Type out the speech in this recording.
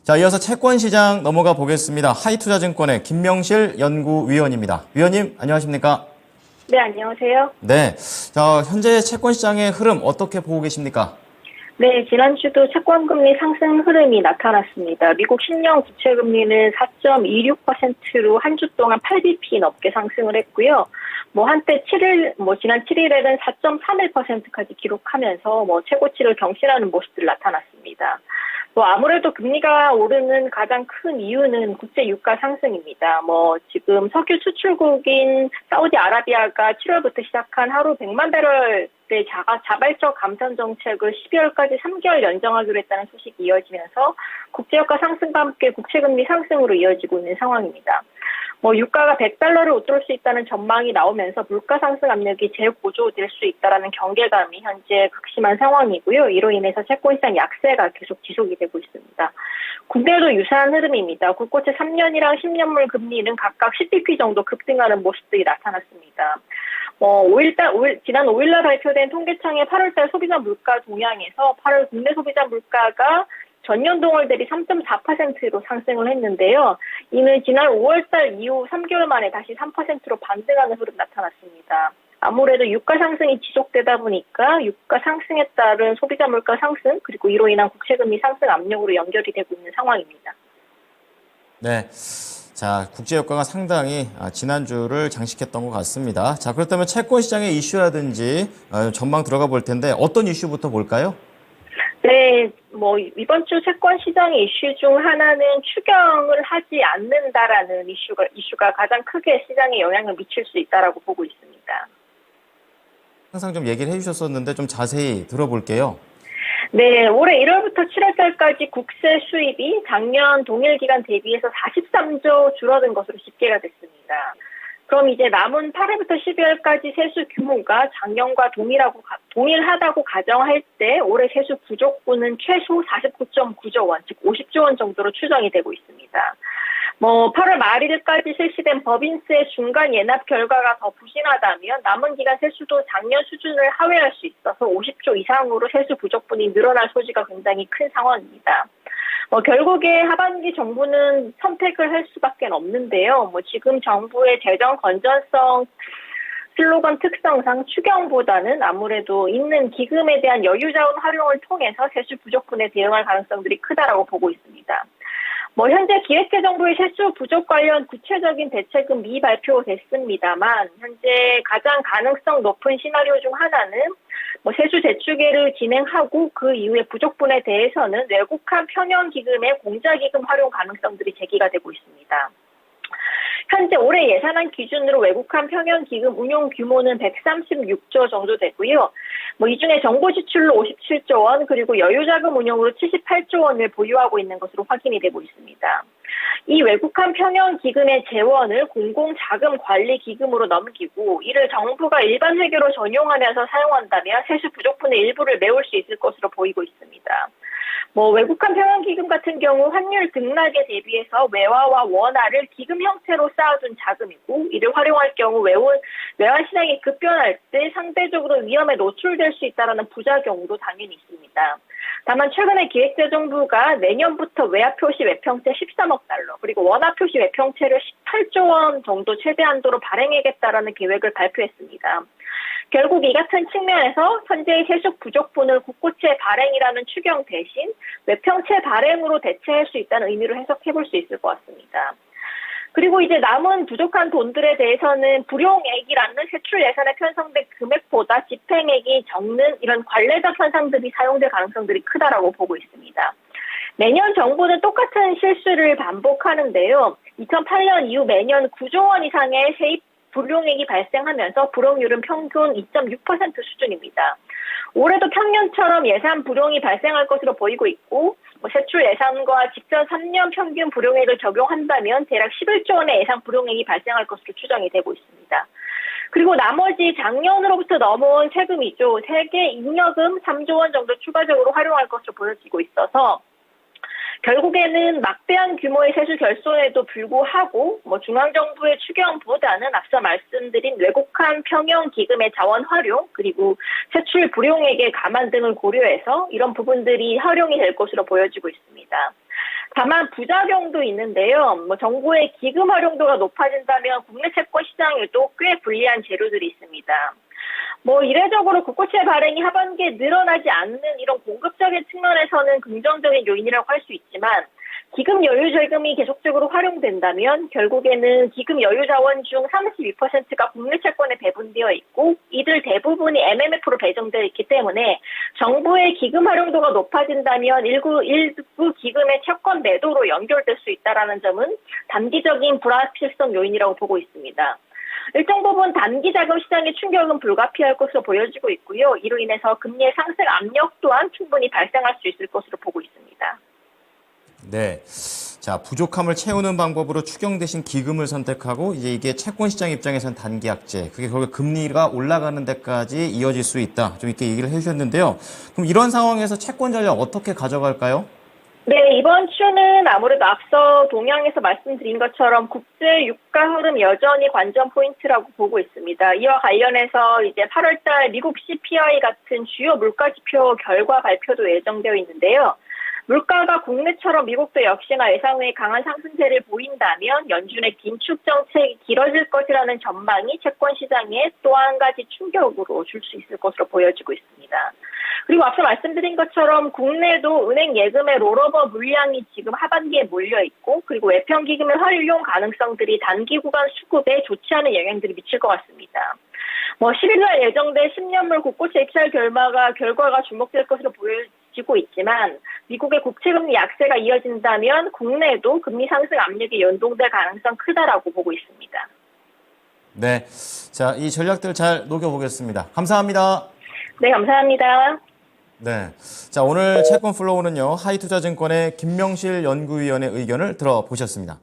자, 이어서 채권시장 넘어가 보겠습니다. 하이투자증권의 김명실 연구위원입니다. 위원님, 안녕하십니까? 네, 안녕하세요. 네. 자, 현재 채권시장의 흐름 어떻게 보고 계십니까? 네, 지난주도 채권금리 상승 흐름이 나타났습니다. 미국 10년 국채금리는 4.26%로 한 주 동안 8bp 넘게 상승을 했고요. 한때 지난 7일에는 4.31%까지 기록하면서 최고치를 경신하는 모습들 나타났습니다. 아무래도 금리가 오르는 가장 큰 이유는 국제 유가 상승입니다. 지금 석유 수출국인 사우디아라비아가 7월부터 시작한 하루 100만 배럴의 자발적 감산 정책을 12월까지 3개월 연장하기로 했다는 소식이 이어지면서 국제 유가 상승과 함께 국채 금리 상승으로 이어지고 있는 상황입니다. 유가가 100달러를 웃돌 수 있다는 전망이 나오면서 물가 상승 압력이 재고조될 수 있다는 경계감이 현재 극심한 상황이고요. 이로 인해서 채권시장 약세가 계속 지속이 되고 있습니다. 국내도 유사한 흐름입니다. 국고채 3년이랑 10년물 금리는 각각 10bp 정도 급등하는 모습들이 나타났습니다. 지난 5일날 발표된 통계청의 8월달 소비자 물가 동향에서 8월 국내 소비자 물가가 전년 동월 대비 3.4%로 상승을 했는데요. 이는 지난 5월달 이후 3개월 만에 다시 3%로 반등하는 흐름 나타났습니다. 아무래도 유가 상승이 지속되다 보니까 유가 상승에 따른 소비자 물가 상승 그리고 이로 인한 국채금리 상승 압력으로 연결이 되고 있는 상황입니다. 네. 자, 국제유가가 상당히 지난주를 장식했던 것 같습니다. 자, 그렇다면 채권시장의 이슈라든지 전망 들어가 볼 텐데 어떤 이슈부터 볼까요? 네, 이번 주 채권 시장의 이슈 중 하나는 추경을 하지 않는다라는 이슈가 가장 크게 시장에 영향을 미칠 수 있다라고 보고 있습니다. 항상 좀 얘기를 해주셨었는데 좀 자세히 들어볼게요. 네, 올해 1월부터 7월달까지 국세 수입이 작년 동일 기간 대비해서 43조 줄어든 것으로 집계가 됐습니다. 그럼 이제 남은 8월부터 12월까지 세수 규모가 작년과 동일하다고 가정할 때 올해 세수 부족분은 최소 49.9조 원, 즉 50조 원 정도로 추정이 되고 있습니다. 8월 말일까지 실시된 법인세 중간 예납 결과가 더 부진하다면 남은 기간 세수도 작년 수준을 하회할 수 있어서 50조 이상으로 세수 부족분이 늘어날 소지가 굉장히 큰 상황입니다. 결국에 하반기 정부는 선택을 할 수밖에 없는데요. 지금 정부의 재정 건전성 슬로건 특성상 추경보다는 아무래도 있는 기금에 대한 여유 자원 활용을 통해서 세수 부족분에 대응할 가능성들이 크다라고 보고 있습니다. 현재 기획재정부의 세수 부족 관련 구체적인 대책은 미발표됐습니다만 현재 가장 가능성 높은 시나리오 중 하나는 세수 재추계를 진행하고 그 이후에 부족분에 대해서는 외국한 평형기금의 공자기금 활용 가능성들이 제기가 되고 있습니다. 현재 올해 예산안 기준으로 외국한 평형기금 운용 규모는 136조 정도 되고요. 이 중에 정보 지출로 57조 원 그리고 여유자금 운용으로 78조 원을 보유하고 있는 것으로 확인이 되고 있습니다. 이 외국한 평형기금의 재원을 공공자금관리기금으로 넘기고 이를 정부가 일반 회계로 전용하면서 사용한다면 세수 부족분의 일부를 메울 수 있을 것으로 보이고 있습니다. 외국한 평형기금 같은 경우 환율 등락에 대비해서 외화와 원화를 기금 형태로 쌓아둔 자금이고 이를 활용할 경우 외환 시장이 급변할 때 상대적으로 위험에 노출될 수 있다는 부작용도 당연히 있습니다. 다만 최근에 기획재정부가 내년부터 외화 표시 외평채 13억 달러 그리고 원화 표시 외평채를 18조 원 정도 최대 한도로 발행하겠다라는 계획을 발표했습니다. 결국 이 같은 측면에서 현재의 세수 부족분을 국고채 발행이라는 추경 대신 외평채 발행으로 대체할 수 있다는 의미로 해석해 볼 수 있을 것 같습니다. 그리고 이제 남은 부족한 돈들에 대해서는 불용액이라는 세출 예산에 편성된 금액보다 집행액이 적는 이런 관례적 현상들이 사용될 가능성들이 크다라고 보고 있습니다. 매년 정부는 똑같은 실수를 반복하는데요. 2008년 이후 매년 9조 원 이상의 세입 불용액이 발생하면서 불용률은 평균 2.6% 수준입니다. 올해도 평년처럼 예산 불용이 발생할 것으로 보이고 있고 세출 예산과 직전 3년 평균 불용액을 적용한다면 대략 11조 원의 예상 불용액이 발생할 것으로 추정이 되고 있습니다. 그리고 나머지 작년으로부터 넘어온 세금이죠. 세계 잉여금 3조 원 정도 추가적으로 활용할 것으로 보여지고 있어서 결국에는 막대한 규모의 세수 결손에도 불구하고 중앙정부의 추경보다는 앞서 말씀드린 외국한 평형기금의 자원 활용 그리고 세출 불용액의 감안 등을 고려해서 이런 부분들이 활용이 될 것으로 보여지고 있습니다. 다만 부작용도 있는데요. 정부의 기금 활용도가 높아진다면 국내 채권 시장에도 꽤 불리한 재료들이 있습니다. 이례적으로 국고채 발행이 하반기에 늘어나지 않는 이런 공급적인 측면에서는 긍정적인 요인이라고 할 수 있지만 기금 여유 자금이 계속적으로 활용된다면 결국에는 기금 여유 자원 중 32%가 국내 채권에 배분되어 있고 이들 대부분이 MMF로 배정되어 있기 때문에 정부의 기금 활용도가 높아진다면 일부 기금의 채권 매도로 연결될 수 있다는 점은 단기적인 불확실성 요인이라고 보고 있습니다. 일정 부분 단기 자금 시장의 충격은 불가피할 것으로 보여지고 있고요. 이로 인해서 금리의 상승 압력 또한 충분히 발생할 수 있을 것으로 보고 있습니다. 네. 자, 부족함을 채우는 방법으로 추경되신 기금을 선택하고 이제 이게 채권 시장 입장에서는 단기 악재, 그게 결국 금리가 올라가는 데까지 이어질 수 있다. 좀 이렇게 얘기를 해주셨는데요. 그럼 이런 상황에서 채권 전략 어떻게 가져갈까요? 네, 이번 주는 아무래도 앞서 동향에서 말씀드린 것처럼 국제 유가 흐름 여전히 관전 포인트라고 보고 있습니다. 이와 관련해서 이제 8월달 미국 CPI 같은 주요 물가 지표 결과 발표도 예정되어 있는데요. 물가가 국내처럼 미국도 역시나 예상 외의 강한 상승세를 보인다면 연준의 긴축 정책이 길어질 것이라는 전망이 채권 시장에 또 한 가지 충격으로 줄 수 있을 것으로 보여지고 있습니다. 그리고 앞서 말씀드린 것처럼 국내도 은행 예금의 롤오버 물량이 지금 하반기에 몰려 있고 그리고 외평 기금의 활용 가능성들이 단기 구간 수급에 좋지 않은 영향들이 미칠 것 같습니다. 10일날 예정된 10년물 국고채 입찰 결과가 주목될 것으로 보여지고 있지만 미국의 국채금리 약세가 이어진다면 국내에도 금리 상승 압력이 연동될 가능성 크다라고 보고 있습니다. 네. 자, 이 전략들 잘 녹여보겠습니다. 감사합니다. 네, 감사합니다. 네. 자, 오늘 채권 플로우는요, 하이투자증권의 김명실 연구위원의 의견을 들어보셨습니다.